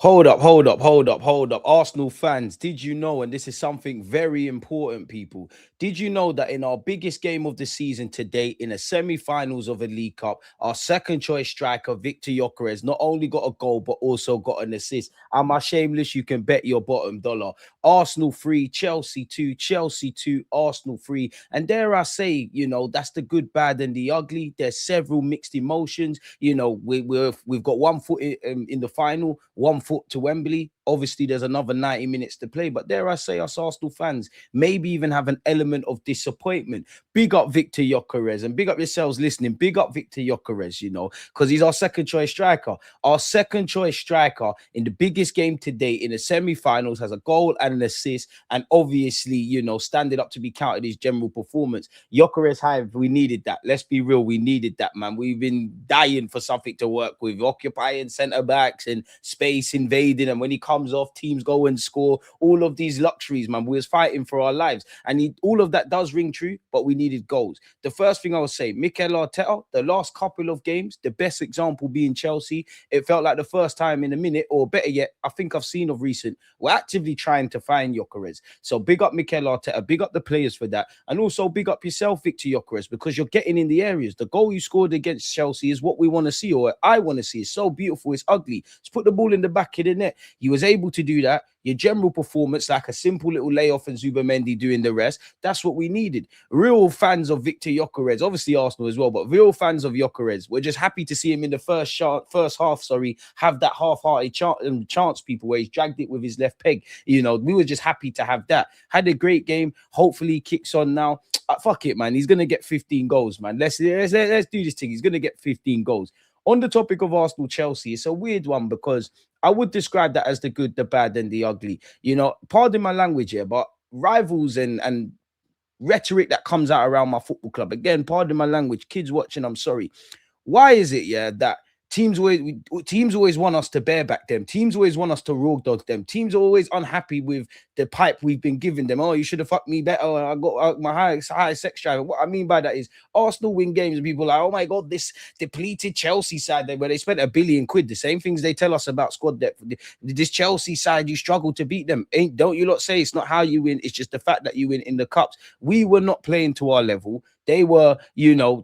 Hold up. Arsenal fans, did you know, and this is something very important, people, did you know that in our biggest game of the season to date, in the semi-finals of a League Cup, our second choice striker, Victor Gyökeres, not only got a goal, but also got an assist? Am I shameless? You can bet your bottom dollar. Arsenal 3, Chelsea 2, Chelsea 2, Arsenal 3. And dare I say, that's the good, bad, and the ugly. There's several mixed emotions. We've got 1 foot in the final, 1 foot to Wembley. Obviously, there's another 90 minutes to play. But dare I say, us Arsenal fans maybe even have an element of disappointment. Big up Victor Gyökeres, and big up yourselves listening. Big up Victor Gyökeres, because he's our second choice striker. Our second choice striker in the biggest game to date in the semi-finals has a goal and an assist, and obviously, standing up to be counted his general performance. Gyökeres, we needed that. Let's be real, we needed that, man. We've been dying for something to work with, occupying centre backs and space invading, and when he comes off, teams go and score. All of these luxuries, man. We was fighting for our lives, and all of that does ring true, but we needed goals. The first thing I would say, Mikel Arteta, the last couple of games, the best example being Chelsea, it felt like the first time in a minute, or better yet, I think I've seen of recent, we're actively trying to find Gyökeres. So big up Mikel Arteta, big up the players for that, and also big up yourself, Victor Gyökeres, because you're getting in the areas. The goal you scored against Chelsea is what we want to see, or I want to see. It's so beautiful, it's ugly. Let's put the ball in the back of the net. You was able to do that. Your general performance, like a simple little layoff and Zubimendi doing the rest, that's what we needed. Real fans of Victor Gyökeres, obviously Arsenal as well, but real fans of Gyökeres, we're just happy to see him in the first half, have that half-hearted chance, people, where he's dragged it with his left peg. We were just happy to have that. Had a great game. Hopefully he kicks on now. Fuck it, man. He's going to get 15 goals, man. Let's do this thing. He's going to get 15 goals. On the topic of Arsenal-Chelsea, it's a weird one because I would describe that as the good, the bad, and the ugly. Pardon my language here, but rivals and rhetoric that comes out around my football club. Again, pardon my language. Kids watching, I'm sorry. Why is it, that teams always want us to bareback them? Teams always want us to raw dog them. Teams are always unhappy with the pipe we've been giving them. Oh, you should have fucked me better. I got my high sex drive. What I mean by that is Arsenal win games and people are like, oh my God, this depleted Chelsea side where they spent £1 billion. The same things they tell us about squad depth. This Chelsea side, you struggle to beat them. Don't you lot say it's not how you win. It's just the fact that you win in the cups. We were not playing to our level. They were,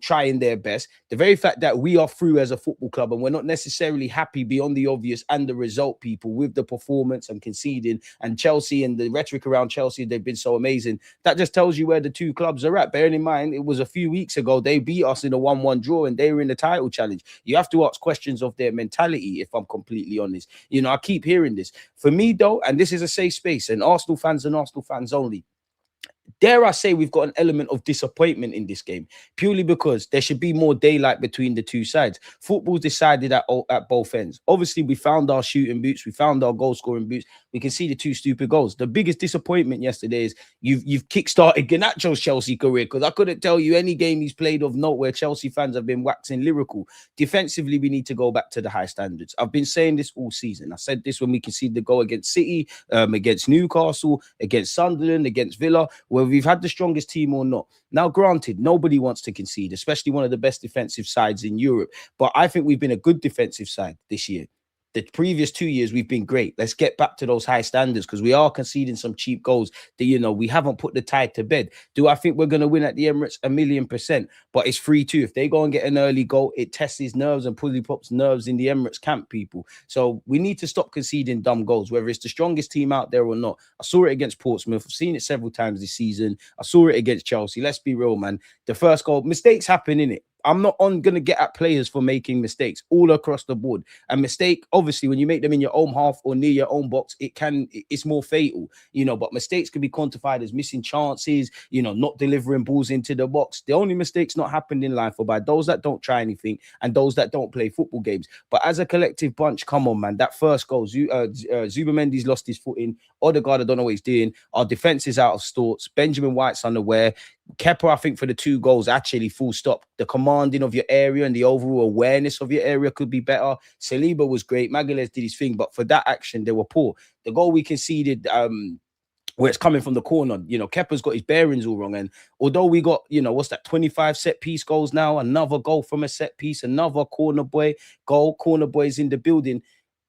trying their best. The very fact that we are through as a football club and we're not necessarily happy beyond the obvious and the result, people, with the performance and conceding, and Chelsea and the rhetoric around Chelsea, they've been so amazing. That just tells you where the two clubs are at. Bearing in mind, it was a few weeks ago, they beat us in a 1-1 draw and they were in the title challenge. You have to ask questions of their mentality, if I'm completely honest. I keep hearing this. For me, though, and this is a safe space, and Arsenal fans only, dare I say we've got an element of disappointment in this game, purely because there should be more daylight between the two sides. Football's decided at both ends. Obviously, we found our shooting boots. We found our goal-scoring boots. We can see the two stupid goals. The biggest disappointment yesterday is you've kick-started Garnacho's Chelsea career, because I couldn't tell you any game he's played of note where Chelsea fans have been waxing lyrical. Defensively, we need to go back to the high standards. I've been saying this all season. I said this when we conceded the goal against City, against Newcastle, against Sunderland, against Villa, whether we've had the strongest team or not. Now, granted, nobody wants to concede, especially one of the best defensive sides in Europe. But I think we've been a good defensive side this year. The previous 2 years, we've been great. Let's get back to those high standards, because we are conceding some cheap goals that, we haven't put the tide to bed. Do I think we're going to win at the Emirates? 1,000,000%. But it's 3-2. If they go and get an early goal, it tests his nerves and Pully Pop's nerves in the Emirates camp, people. So we need to stop conceding dumb goals, whether it's the strongest team out there or not. I saw it against Portsmouth. I've seen it several times this season. I saw it against Chelsea. Let's be real, man. The first goal, mistakes happen, innit? I'm not going to get at players for making mistakes all across the board. A mistake, obviously, when you make them in your own half or near your own box, it's more fatal, but mistakes can be quantified as missing chances, not delivering balls into the box. The only mistakes not happened in life are by those that don't try anything and those that don't play football games. But as a collective bunch, come on, man, that first goal, Zubimendi's lost his footing. Odegaard, I don't know what he's doing. Our defense is out of sorts. Benjamin White's unaware. Kepa, I think, for the 2 goals, actually, full stop. The commanding of your area and the overall awareness of your area could be better. Saliba was great. Magalhaes did his thing, but for that action, they were poor. The goal we conceded, where it's coming from the corner, Kepa's got his bearings all wrong. And although we got, 25 set piece goals now, another goal from a set piece, another corner boy goal, corner boys in the building.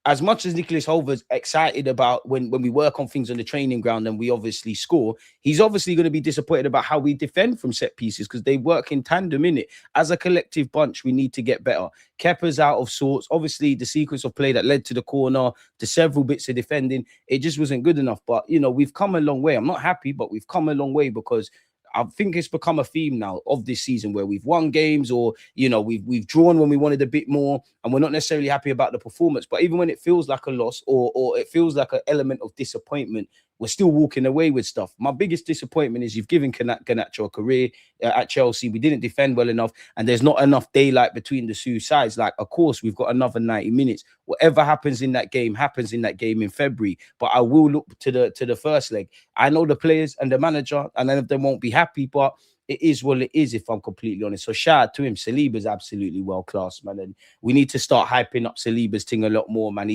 as much as Nicholas Hover's excited about when we work on things on the training ground and we obviously score, he's obviously going to be disappointed about how we defend from set pieces because they work in tandem in it. As a collective bunch, we need to get better. Kepa's out of sorts. Obviously, the sequence of play that led to the corner, to several bits of defending, it just wasn't good enough. But, you know, we've come a long way. I'm not happy, but we've come a long way because I think it's become a theme now of this season where we've won games or, you know, we've drawn when we wanted a bit more and we're not necessarily happy about the performance. But even when it feels like a loss or it feels like an element of disappointment, we're still walking away with stuff. My biggest disappointment is you've given Garnacho a career at Chelsea. We didn't defend well enough and there's not enough daylight between the two sides. Like, of course, we've got another 90 minutes. Whatever happens in that game happens in that game in February. But I will look to the first leg. I know the players and the manager, and none of them won't be happy, but it is what it is, if I'm completely honest. So shout out to him. Saliba's absolutely world class, man. And we need to start hyping up Saliba's thing a lot more, man.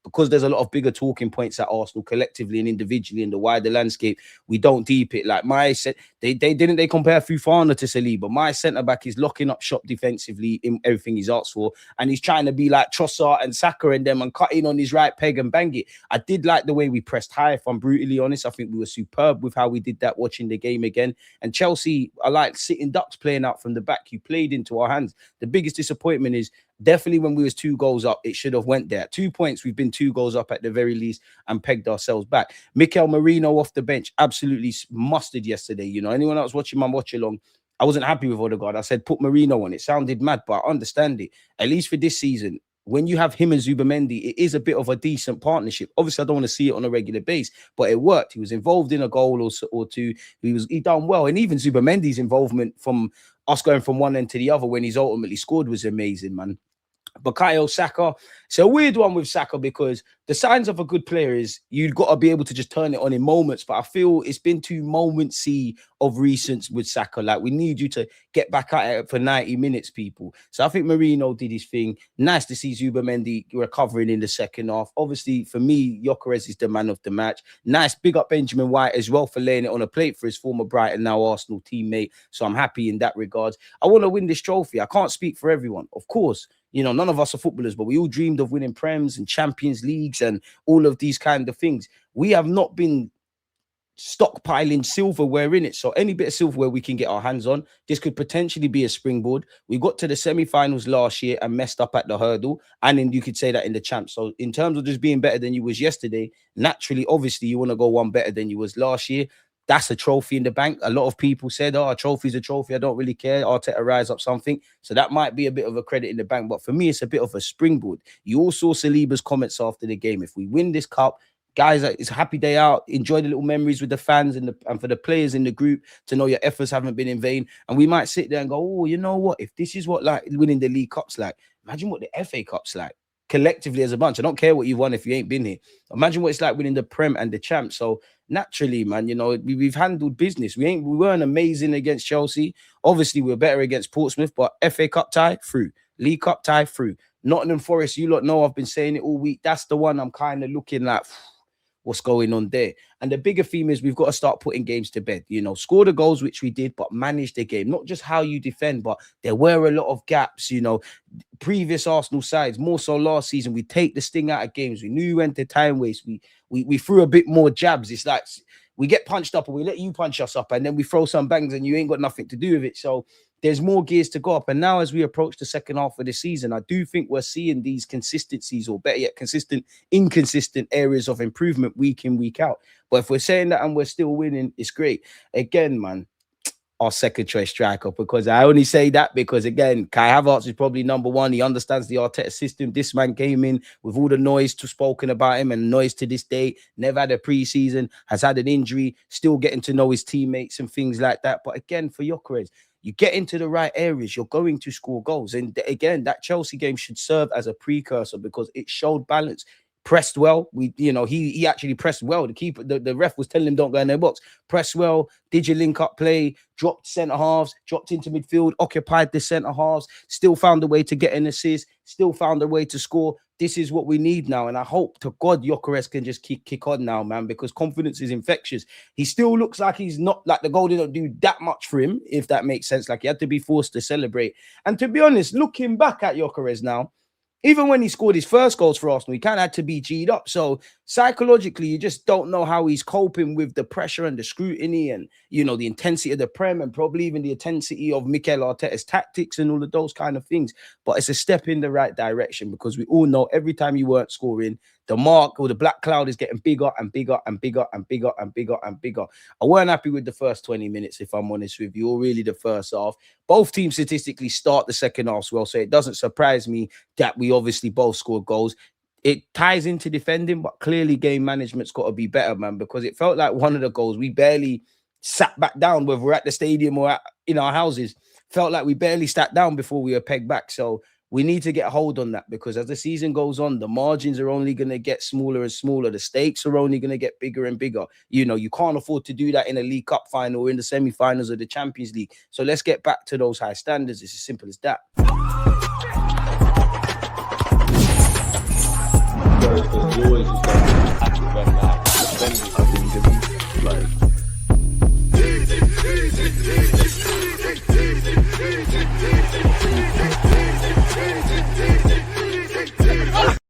Because there's a lot of bigger talking points at Arsenal collectively and individually in the wider landscape. We don't deep it. Like they compare Fofana to Saliba. My centre back is locking up shop defensively in everything he's asked for, and he's trying to be like Trossard and Saka and them and cutting on his right peg and bang it. I did like the way we pressed high. If I'm brutally honest, I think we were superb with how we did that watching the game again. And Chelsea, I like sitting ducks playing out from the back. You played into our hands. The biggest disappointment is definitely when we was 2 goals up, it should have went there. 2 points, we've been 2 goals up at the very least and pegged ourselves back. Mikel Merino off the bench, absolutely mustard yesterday. You know, anyone else watching my watch along, I wasn't happy with Odegaard. I said, put Merino on. It sounded mad, but I understand it. At least for this season, when you have him and Zubimendi, it is a bit of a decent partnership. Obviously, I don't want to see it on a regular base, but it worked. He was involved in a goal or two. He done well. And even Zubimendi's involvement from us going from one end to the other when he's ultimately scored was amazing, man. Bukayo Saka. It's a weird one with Saka because the signs of a good player is you've got to be able to just turn it on in moments. But I feel it's been too momentsy of recent with Saka. Like, we need you to get back at it for 90 minutes, people. So I think Merino did his thing. Nice to see Zubimendi recovering in the second half. Obviously, for me, Gyökeres is the man of the match. Nice, big up Benjamin White as well for laying it on a plate for his former Brighton, now Arsenal teammate. So I'm happy in that regard. I want to win this trophy. I can't speak for everyone, of course. You know, none of us are footballers, but we all dreamed of winning Prems and Champions Leagues and all of these kind of things. We have not been stockpiling silverware in it. So any bit of silverware we can get our hands on, this could potentially be a springboard. We got to the semi-finals last year and messed up at the hurdle. And then you could say that in the champs. So in terms of just being better than you was yesterday, naturally, obviously, you want to go one better than you was last year. That's a trophy in the bank. A lot of people said, oh, a trophy's a trophy. I don't really care. Arteta rise up something. So that might be a bit of a credit in the bank. But for me, it's a bit of a springboard. You all saw Saliba's comments after the game. If we win this cup, guys, it's a happy day out. Enjoy the little memories with the fans and for the players in the group to know your efforts haven't been in vain. And we might sit there and go, oh, you know what? If this is what like winning the League Cup's like, imagine what the FA Cup's like. Collectively as a bunch. I don't care what you've won if you ain't been here. Imagine what it's like winning the Prem and the Champ. So naturally, man, you know, we've handled business. We weren't amazing against Chelsea. Obviously, we're better against Portsmouth, but FA Cup tie, through. League Cup tie, through. Nottingham Forest, you lot know I've been saying it all week. That's the one I'm kind of looking like, what's going on there? And the bigger theme is we've got to start putting games to bed. You know, score the goals, which we did, but manage the game. Not just how you defend, but there were a lot of gaps, you know. Previous Arsenal sides, more so last season, we take the sting out of games. We knew you went to time waste. We threw a bit more jabs. It's like we get punched up and we let you punch us up, and then we throw some bangs and you ain't got nothing to do with it. So there's more gears to go up. And now as we approach the second half of the season, I do think we're seeing these consistencies, or better yet, inconsistent areas of improvement week in, week out. But if we're saying that and we're still winning, it's great. Again, man, our second choice striker, because I only say that because, again, Kai Havertz is probably number one. He understands the Arteta system. This man came in with all the noise spoken about him, and noise to this day, never had a preseason, has had an injury, still getting to know his teammates and things like that. But again, for Gyökeres, you get into the right areas, you're going to score goals. And again, that Chelsea game should serve as a precursor because it showed balance. Pressed well. He actually pressed well. The keeper, the ref was telling him don't go in their box. Press well, did your link up play, dropped centre halves, dropped into midfield, occupied the centre halves, still found a way to get an assist, still found a way to score. This is what we need now. And I hope to God Gyökeres can just kick on now, man, because confidence is infectious. He still looks like he's not, like the goal didn't do that much for him, if that makes sense. Like, he had to be forced to celebrate. And to be honest, looking back at Gyökeres now, Even when he scored his first goals for Arsenal, he kind of had to be G'd up. So psychologically, you just don't know how he's coping with the pressure and the scrutiny and, you know, the intensity of the Prem and probably even the intensity of Mikel Arteta's tactics and all of those kind of things. But it's a step in the right direction because we all know every time you weren't scoring, the mark or the black cloud is getting bigger and bigger and bigger and bigger and bigger and bigger. I weren't happy with the first 20 minutes, if I'm honest with you, or really the first half. Both teams statistically start the second half well, so it doesn't surprise me that we obviously both scored goals. It ties into defending, but clearly game management's got to be better, man, because it felt like one of the goals, we barely sat back down, whether we're at the stadium or in our houses, felt like we barely sat down before we were pegged back. So we need to get a hold on that because as the season goes on, the margins are only going to get smaller and smaller. The stakes are only going to get bigger and bigger. You know, you can't afford to do that in a League Cup final or in the semi-finals of the Champions League. So let's get back to those high standards. It's as simple as that. You always just go, like,